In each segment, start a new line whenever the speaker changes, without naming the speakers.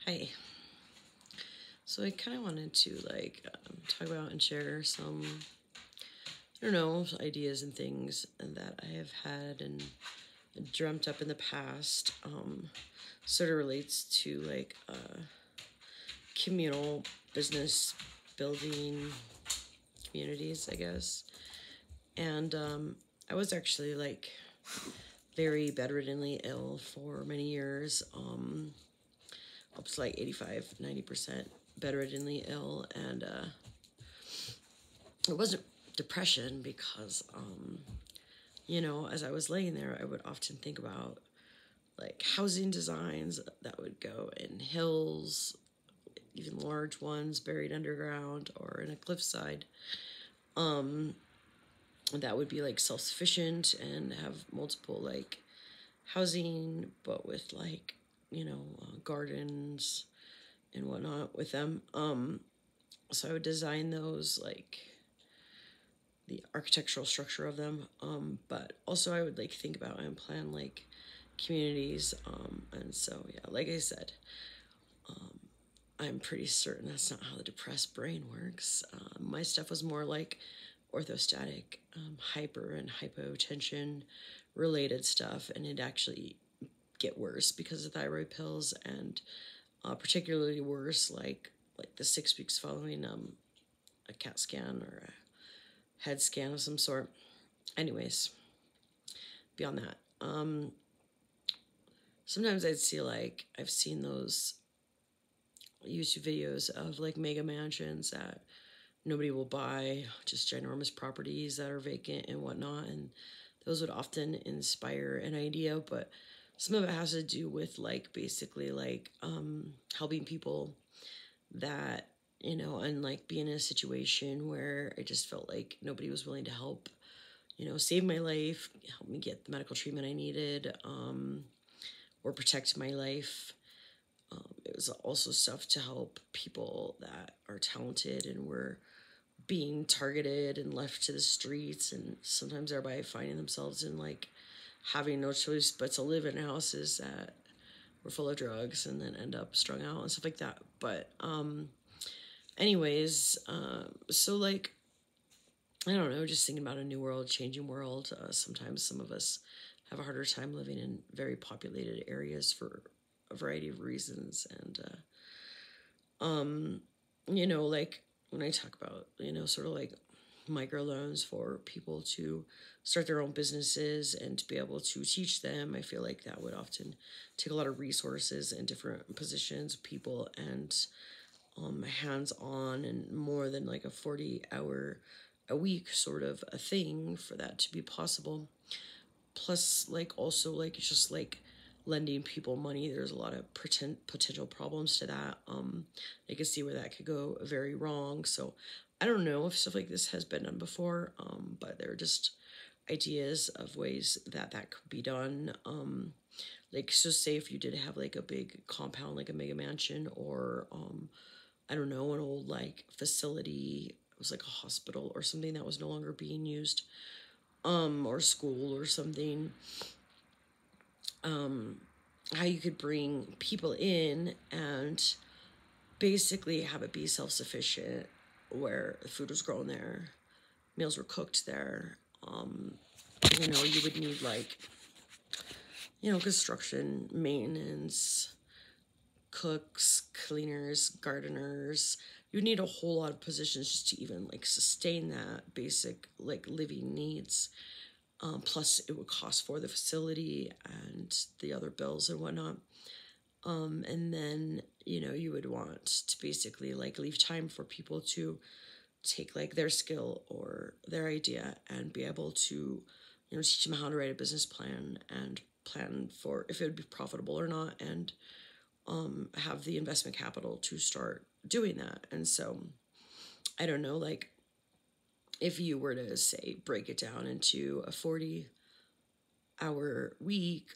Hi. So I kind of wanted to talk about and share some, I don't know, ideas and things that I have had and dreamt up in the past. Sort of relates to communal business building communities, I guess. And I was actually very bedriddenly ill for many years. Up to 85, 90% bedriddenly ill, and it wasn't depression because as I was laying there, I would often think about housing designs that would go in hills, even large ones buried underground or in a cliffside, that would be self-sufficient and have multiple housing, but with gardens and whatnot with them. So I would design those, the architectural structure of them, but also I would think about and plan communities, and so yeah, like I said, I'm pretty certain that's not how the depressed brain works. My stuff was more orthostatic, hyper and hypotension related stuff, and it actually get worse because of thyroid pills, and particularly worse the 6 weeks following a CAT scan or a head scan of some sort. Anyways, beyond that, sometimes I'd see I've seen those YouTube videos of mega mansions that nobody will buy, just ginormous properties that are vacant and whatnot, and those would often inspire an idea, but some of it has to do with basically helping people that and being in a situation where I just felt like nobody was willing to help save my life, help me get the medical treatment I needed, or protect my life. It was also stuff to help people that are talented and were being targeted and left to the streets, and sometimes thereby finding themselves in having no choice but to live in houses that were full of drugs and then end up strung out and stuff like that. But anyways, so I don't know, just thinking about a new world, changing world. Sometimes some of us have a harder time living in very populated areas for a variety of reasons. And, when I talk about, sort of microloans for people to start their own businesses and to be able to teach them, I feel like that would often take a lot of resources and different positions, people, and hands-on, and more than a 40-hour a week sort of a thing for that to be possible. Plus also it's just lending people money, there's a lot of potential problems to that. I can see where that could go very wrong. So I don't know if stuff like this has been done before, but they're just ideas of ways that could be done. So say if you did have a big compound, a mega mansion, or I don't know, an old facility, it was a hospital or something that was no longer being used, or school or something, how you could bring people in and basically have it be self-sufficient, where the food was grown there, meals were cooked there. You would need construction, maintenance, cooks, cleaners, gardeners. You would need a whole lot of positions just to even sustain that basic living needs. Plus it would cost for the facility and the other bills and whatnot. And then, you would want to basically leave time for people to take their skill or their idea and be able to, teach them how to write a business plan and plan for if it would be profitable or not, and have the investment capital to start doing that. And so I don't know, if you were to say break it down into a 40-hour week,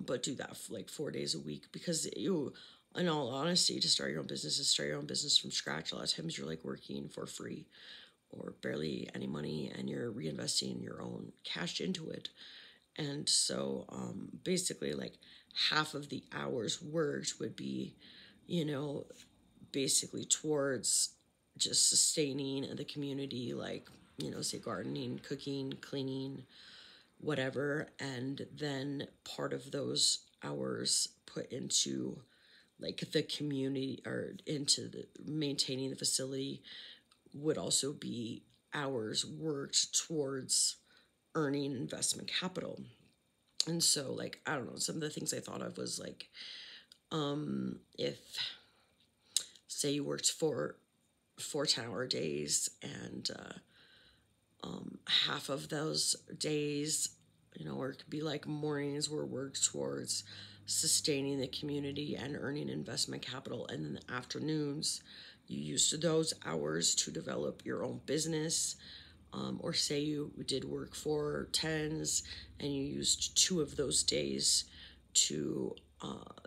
but do that for 4 days a week, because you, in all honesty, to start your own business and start your own business from scratch, a lot of times you're working for free or barely any money, and you're reinvesting your own cash into it. And so basically half of the hours worked would be you know, basically towards just sustaining the community, like, you know, say gardening, cooking, cleaning, whatever. And then part of those hours put into like the community or into the maintaining the facility would also be hours worked towards earning investment capital. And so, like, I don't know, some of the things I thought of was like, if say you worked for 10-hour days, and half of those days, you know, or it could be like mornings were worked towards sustaining the community and earning investment capital, and then the afternoons you used those hours to develop your own business. Or say you did work for tens and you used 2 of those days to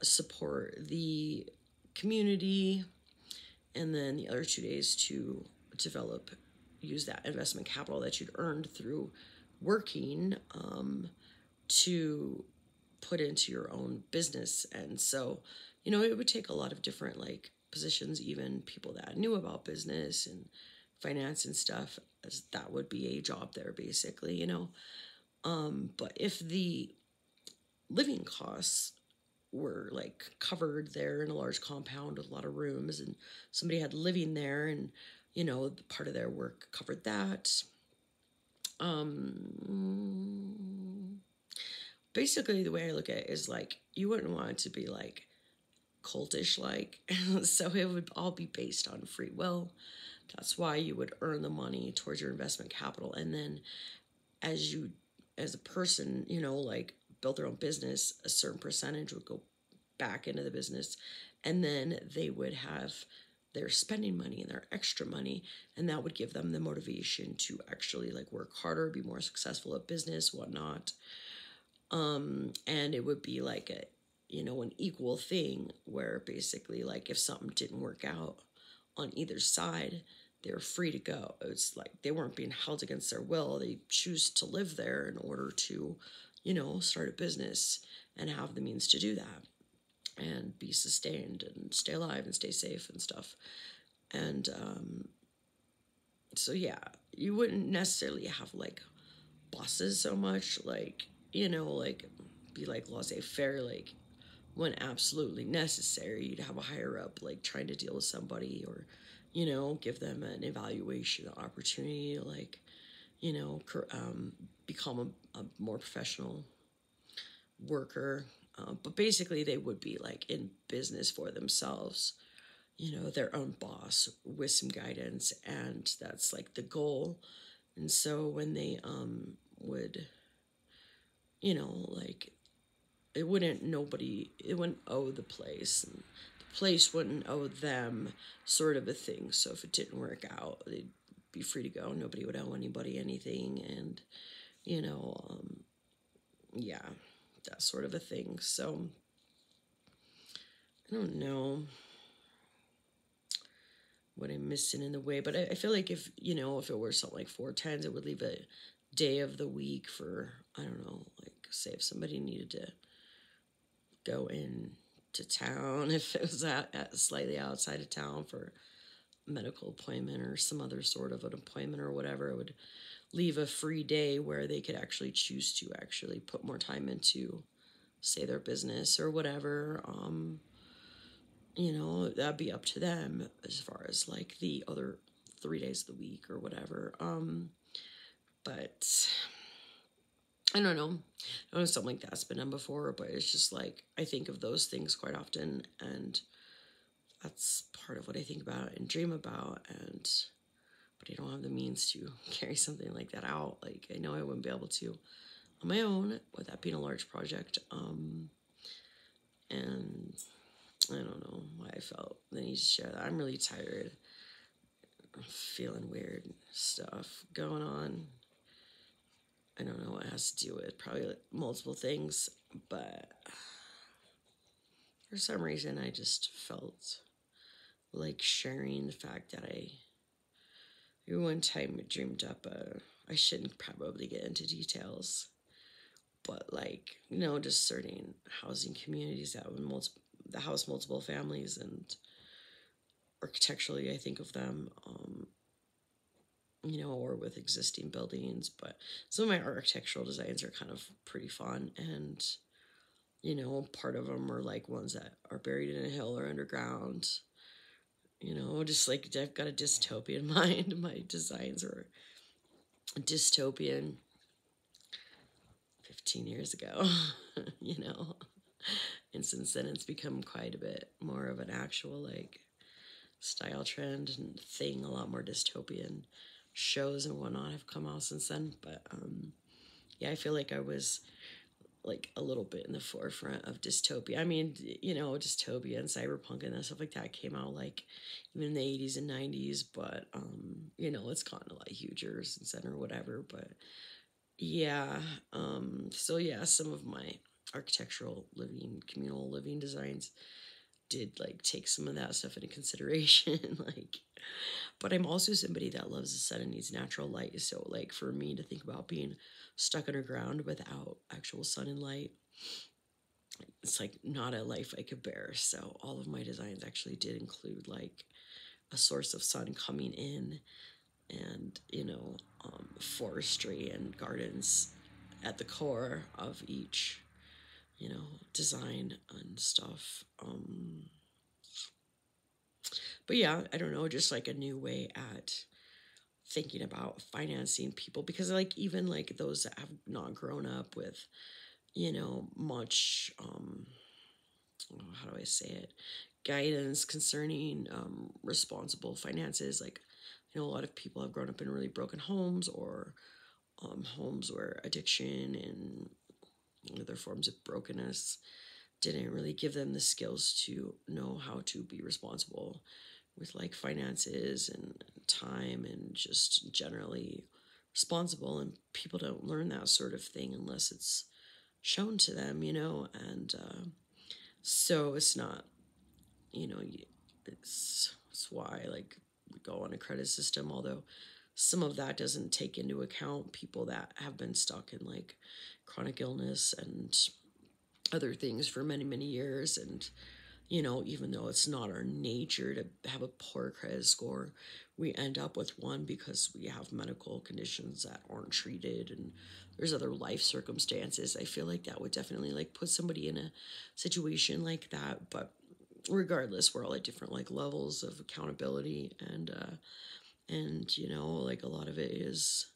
support the community, and then the other 2 days to develop, use that investment capital that you'd earned through working, to put into your own business. And so, you know, it would take a lot of different like positions, even people that knew about business and finance and stuff, as that would be a job there basically, you know. But if the living costs were like covered there in a large compound with a lot of rooms, and somebody had living there, and you know, part of their work covered that, basically the way I look at it is like, you wouldn't want it to be like cultish like. So it would all be based on free will. That's why you would earn the money towards your investment capital, and then as you, as a person, you know, like built their own business, a certain percentage would go back into the business, and then they would have their spending money and their extra money, and that would give them the motivation to actually like work harder, be more successful at business, whatnot. And it would be like a, you know, an equal thing where basically like if something didn't work out on either side, they're free to go. It's like they weren't being held against their will. They choose to live there in order to, you know, start a business and have the means to do that and be sustained and stay alive and stay safe and stuff. And so yeah, you wouldn't necessarily have like bosses so much, like, you know, like be like laissez-faire, like when absolutely necessary you'd have a higher up like trying to deal with somebody, or, you know, give them an evaluation opportunity, like, you know, become a more professional worker. But basically they would be like in business for themselves, you know, their own boss with some guidance, and that's like the goal. And so when they would, you know, like it wouldn't owe the place, and the place wouldn't owe them, sort of a thing. So if it didn't work out, they'd be free to go. Nobody would owe anybody anything, and you know, yeah, that sort of a thing. So I don't know what I'm missing in the way, but I feel like if, you know, if it were something like 4 tens, it would leave a day of the week for, I don't know, like say if somebody needed to go in to town, if it was at slightly outside of town for a medical appointment or some other sort of an appointment or whatever, it would leave a free day where they could actually choose to actually put more time into, say, their business or whatever. You know, that'd be up to them as far as like the other 3 days of the week or whatever. But I don't know. I know something like that's been done before, but it's just like I think of those things quite often, and that's part of what I think about and dream about. And but I don't have the means to carry something like that out. Like I know I wouldn't be able to on my own, with that being a large project. And I don't know why I felt the need to share that. I'm really tired. I'm feeling weird stuff going on. I don't know what it has to do with, probably like multiple things, but for some reason I just felt like sharing the fact that I one time dreamed up I shouldn't probably get into details, but like, you know, just certain housing communities that would the house multiple families, and architecturally I think of them, you know, or with existing buildings. But some of my architectural designs are kind of pretty fun, and you know, part of them are like ones that are buried in a hill or underground. You know, just like I've got a dystopian mind. My designs are dystopian 15 years ago, you know. And since then, it's become quite a bit more of an actual like style trend and thing. A lot more dystopian shows and whatnot have come out since then. But yeah, I feel like I was like a little bit in the forefront of dystopia. I mean, you know, dystopia and cyberpunk and stuff like that came out like even in the 80s and 90s, but you know, it's gotten a lot huger since then or whatever. But yeah, so yeah, some of my architectural living, communal living designs did like take some of that stuff into consideration. Like, but I'm also somebody that loves the sun and needs natural light. So like for me to think about being stuck underground without actual sun and light, it's like not a life I could bear. So all of my designs actually did include like a source of sun coming in, and you know, forestry and gardens at the core of each, you know, design and stuff. But yeah, I don't know, just like a new way at thinking about financing people, because like even like those that have not grown up with, you know, much how do I say it, guidance concerning responsible finances. Like, you know, a lot of people have grown up in really broken homes, or homes where addiction and other forms of brokenness didn't really give them the skills to know how to be responsible with like finances and time, and just generally responsible. And people don't learn that sort of thing unless it's shown to them, you know. And so it's not, you know, it's why like we go on a credit system, although some of that doesn't take into account people that have been stuck in like chronic illness and other things for many, many years. And you know, even though it's not our nature to have a poor credit score, we end up with one because we have medical conditions that aren't treated, and there's other life circumstances. I feel like that would definitely like put somebody in a situation like that. But regardless, we're all at different like levels of accountability, and you know, like a lot of it is,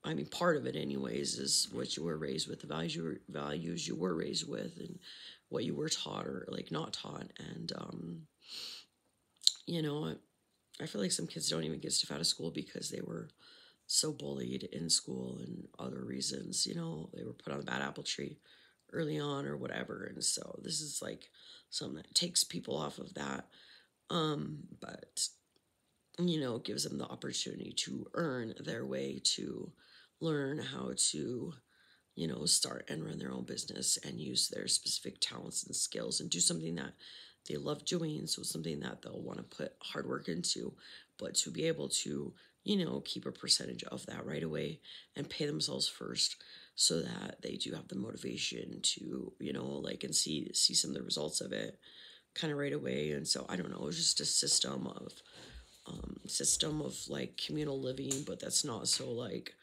I mean, part of it anyways is what you were raised with, the values you were raised with, and what you were taught or like not taught. And you know, I feel like some kids don't even get stuff out of school because they were so bullied in school and other reasons. You know, they were put on the bad apple tree early on or whatever. And so this is like something that takes people off of that. But you know, gives them the opportunity to earn their way, to learn how to, you know, start and run their own business and use their specific talents and skills and do something that they love doing. So something that they'll want to put hard work into, but to be able to, you know, keep a percentage of that right away and pay themselves first, so that they do have the motivation to, you know, like, and see some of the results of it kind of right away. And so I don't know, it's just a system of like communal living, but that's not so like,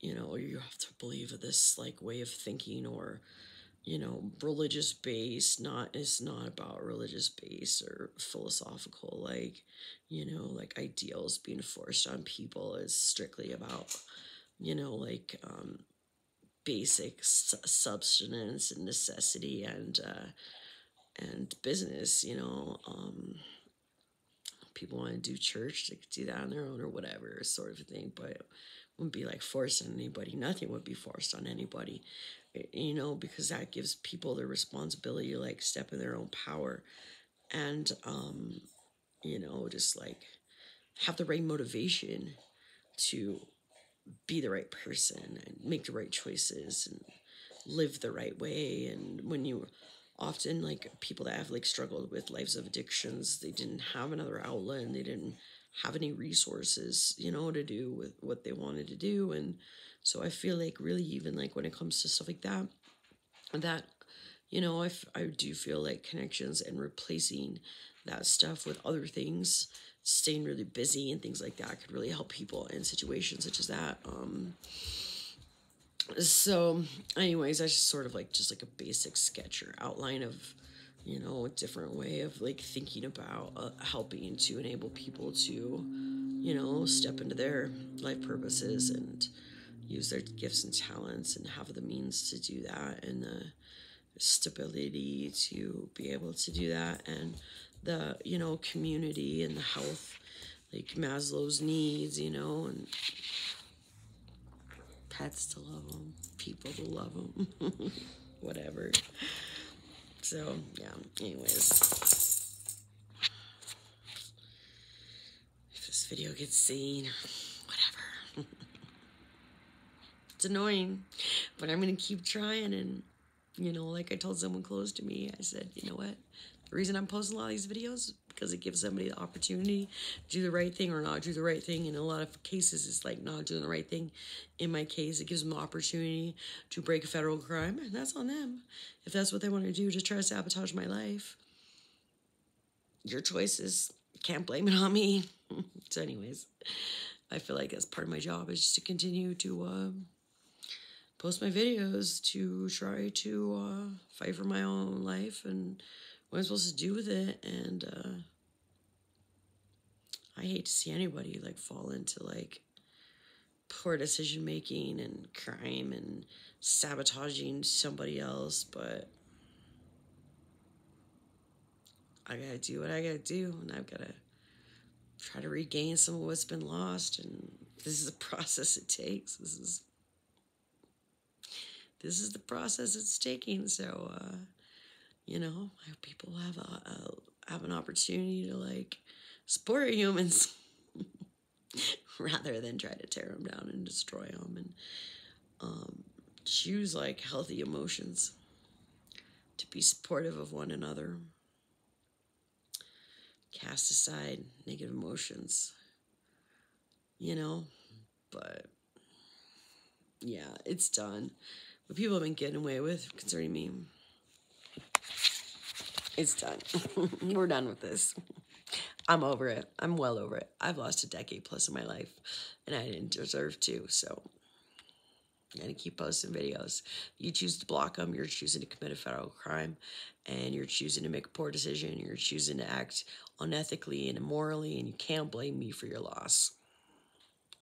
you know, you have to believe this like way of thinking, or you know, religious base. Not, it's not about religious base or philosophical like, you know, like ideals being forced on people. Is strictly about, you know, like basic substance and necessity, and business, you know. People want to do church, they could do that on their own or whatever sort of thing, but it wouldn't be like forced on anybody. Nothing would be forced on anybody, you know, because that gives people the responsibility to like step in their own power, and you know, just like have the right motivation to be the right person and make the right choices and live the right way. And when you often like people that have like struggled with lives of addictions, they didn't have another outlet, and they didn't have any resources, you know, to do with what they wanted to do. And so I feel like really, even like when it comes to stuff like that, that you know, I do feel like connections and replacing that stuff with other things, staying really busy and things like that could really help people in situations such as that. So anyways, that's just sort of like just like a basic sketch or outline of, you know, a different way of like thinking about helping to enable people to, you know, step into their life purposes and use their gifts and talents and have the means to do that and the stability to be able to do that, and the, you know, community and the health, like Maslow's needs, you know, and pets to love them, people to love them, whatever. So, yeah, anyways. If this video gets seen, whatever. It's annoying, but I'm going to keep trying. And, you know, like I told someone close to me, I said, you know what? The reason I'm posting a lot of these videos is because it gives somebody the opportunity to do the right thing or not do the right thing. In a lot of cases, it's like not doing the right thing. In my case, it gives them the opportunity to break a federal crime, and that's on them. If that's what they want to do to try to sabotage my life, your choices. Can't blame it on me. So anyways, I feel like that's part of my job is just to continue to post my videos to try to fight for my own life and what I'm supposed to do with it. And I hate to see anybody like fall into like poor decision making and crime and sabotaging somebody else, but I gotta do what I gotta do, and I've gotta try to regain some of what's been lost. And this is a process it takes. This is the process it's taking. So you know, I hope people have an opportunity to like support humans rather than try to tear them down and destroy them, and choose like healthy emotions to be supportive of one another. Cast aside negative emotions, you know. But yeah, it's done. What people have been getting away with concerning me, it's done. We're done with this. I'm over it. I'm well over it. I've lost a decade plus of my life, and I didn't deserve to, so I'm going to keep posting videos. You choose to block them, you're choosing to commit a federal crime, and you're choosing to make a poor decision, you're choosing to act unethically and immorally, and you can't blame me for your loss.